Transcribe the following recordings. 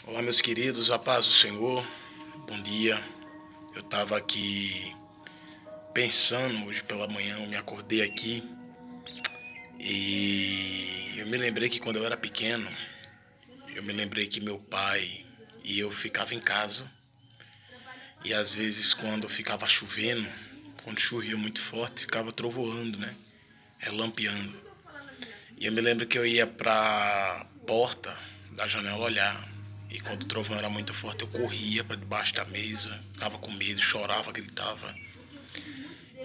Olá, meus queridos, a paz do Senhor, bom dia. Eu estava aqui pensando hoje pela manhã, eu me acordei aqui e eu me lembrei que quando eu era pequeno, eu me lembrei que meu pai e eu ficava em casa e às vezes quando ficava chovendo, quando chovia muito forte, ficava trovoando, né? Relampeando. E eu me lembro que eu ia pra porta da janela olhar. E quando o trovão era muito forte, eu corria para debaixo da mesa, ficava com medo, chorava, gritava.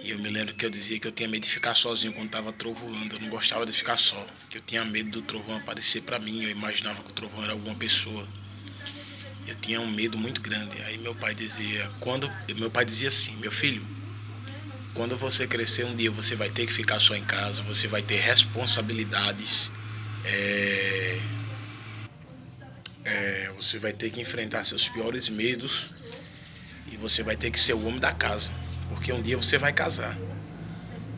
E eu me lembro que eu dizia que eu tinha medo de ficar sozinho quando estava trovoando. Eu não gostava de ficar só, que eu tinha medo do trovão aparecer para mim. Eu imaginava que o trovão era alguma pessoa. Eu tinha um medo muito grande. Aí meu pai dizia assim: "Meu filho, quando você crescer um dia você vai ter que ficar só em casa, você vai ter responsabilidades, você vai ter que enfrentar seus piores medos e você vai ter que ser o homem da casa, porque um dia você vai casar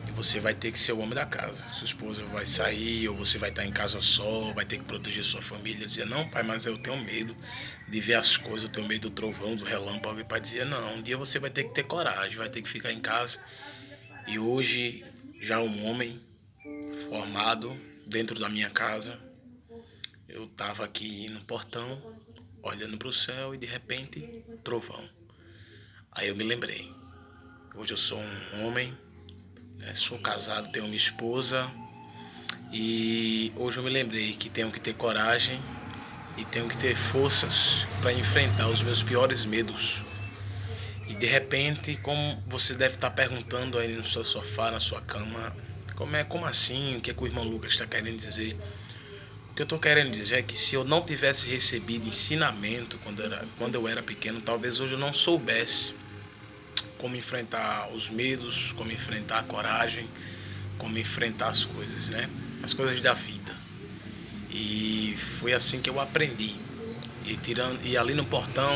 e você vai ter que ser o homem da casa. Sua esposa vai sair ou você vai estar em casa só, vai ter que proteger sua família." Eu dizia: "Não, pai, mas eu tenho medo de ver as coisas, eu tenho medo do trovão, do relâmpago." E o pai dizia: "Não, um dia você vai ter que ter coragem, vai ter que ficar em casa." E hoje, já um homem formado dentro da minha casa, eu estava aqui no portão, olhando para o céu e de repente, trovão. Aí eu me lembrei. Hoje eu sou um homem, né, sou casado, tenho minha esposa e hoje eu me lembrei que tenho que ter coragem e tenho que ter forças para enfrentar os meus piores medos. E de repente, como você deve estar perguntando aí no seu sofá, na sua cama, como assim? O que é que o irmão Lucas está querendo dizer? O que eu estou querendo dizer é que se eu não tivesse recebido ensinamento quando eu era pequeno, talvez hoje eu não soubesse como enfrentar os medos, como enfrentar a coragem, como enfrentar as coisas, né? As coisas da vida. E foi assim que eu aprendi. E ali no portão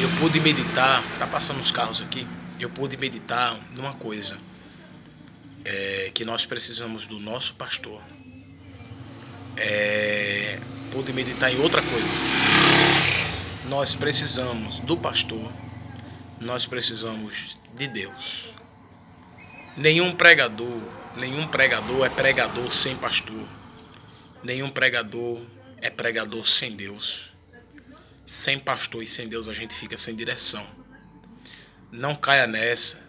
eu pude meditar, tá passando os carros aqui, eu pude meditar numa coisa, que nós precisamos do nosso pastor. Pude meditar em outra coisa. Nós precisamos do pastor, nós precisamos de Deus. Nenhum pregador é pregador sem pastor. Nenhum pregador é pregador sem Deus. Sem pastor e sem Deus a gente fica sem direção. Não caia nessa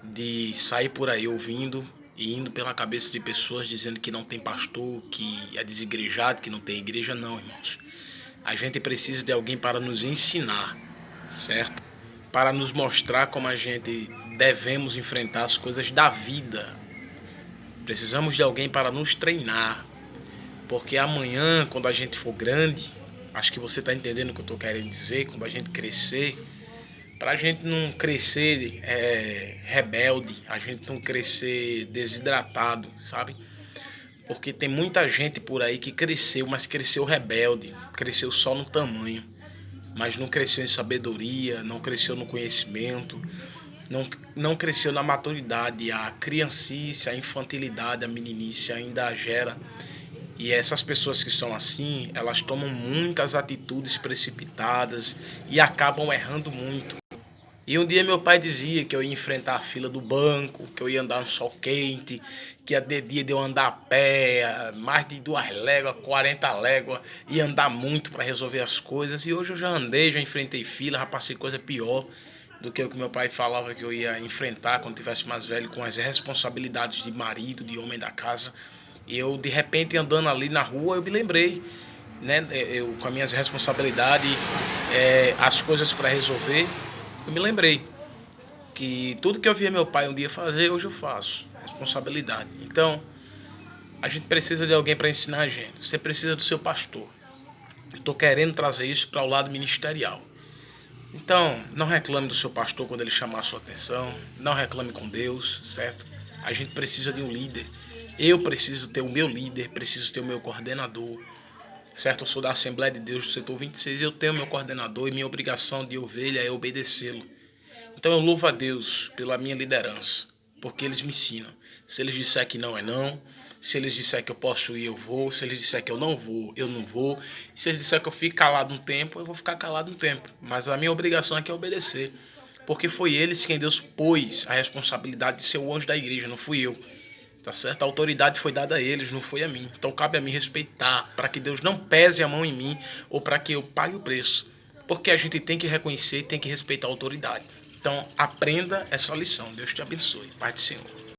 de sair por aí ouvindo e indo pela cabeça de pessoas dizendo que não tem pastor, que é desigrejado, que não tem igreja. Não, irmãos. A gente precisa de alguém para nos ensinar, certo? Para nos mostrar como a gente devemos enfrentar as coisas da vida. Precisamos de alguém para nos treinar, porque amanhã, quando a gente for grande, acho que você está entendendo o que eu estou querendo dizer, quando a gente crescer, para a gente não crescer rebelde, a gente não crescer desidratado, sabe? Porque tem muita gente por aí que cresceu, mas cresceu rebelde, cresceu só no tamanho, mas não cresceu em sabedoria, não cresceu no conhecimento, não cresceu na maturidade. A criancice, a infantilidade, a meninice ainda gera. E essas pessoas que são assim, elas tomam muitas atitudes precipitadas e acabam errando muito. E um dia meu pai dizia que eu ia enfrentar a fila do banco, que eu ia andar no sol quente, que ia ter dia de eu andar a pé, mais de 2 léguas, 40 léguas, ia andar muito para resolver as coisas. E hoje eu já andei, já enfrentei fila, já passei coisa pior do que o que meu pai falava que eu ia enfrentar quando tivesse mais velho, com as responsabilidades de marido, de homem da casa. E eu, de repente, andando ali na rua, eu me lembrei, né, eu com as minhas responsabilidades, as coisas para resolver, eu me lembrei que tudo que eu via meu pai um dia fazer, hoje eu faço. Responsabilidade. Então, a gente precisa de alguém para ensinar a gente. Você precisa do seu pastor. Eu estou querendo trazer isso para o lado ministerial. Então, não reclame do seu pastor quando ele chamar a sua atenção. Não reclame com Deus, certo? A gente precisa de um líder. Eu preciso ter o meu líder, preciso ter o meu coordenador, certo? Eu sou da Assembleia de Deus do setor 26 e eu tenho meu coordenador e minha obrigação de ovelha é obedecê-lo. Então eu louvo a Deus pela minha liderança, porque eles me ensinam. Se eles disser que não é não, Se eles disserem que eu posso ir, eu vou. Se eles disserem que eu não vou, eu não vou. E se eles disserem que eu fico calado um tempo, eu vou ficar calado um tempo. Mas a minha obrigação aqui é obedecer. Porque foi eles quem Deus pôs a responsabilidade de ser o anjo da igreja, não fui eu. Tá certo? A autoridade foi dada a eles, não foi a mim. Então cabe a mim respeitar, para que Deus não pese a mão em mim ou para que eu pague o preço. Porque a gente tem que reconhecer e tem que respeitar a autoridade. Então aprenda essa lição. Deus te abençoe. Pai do Senhor.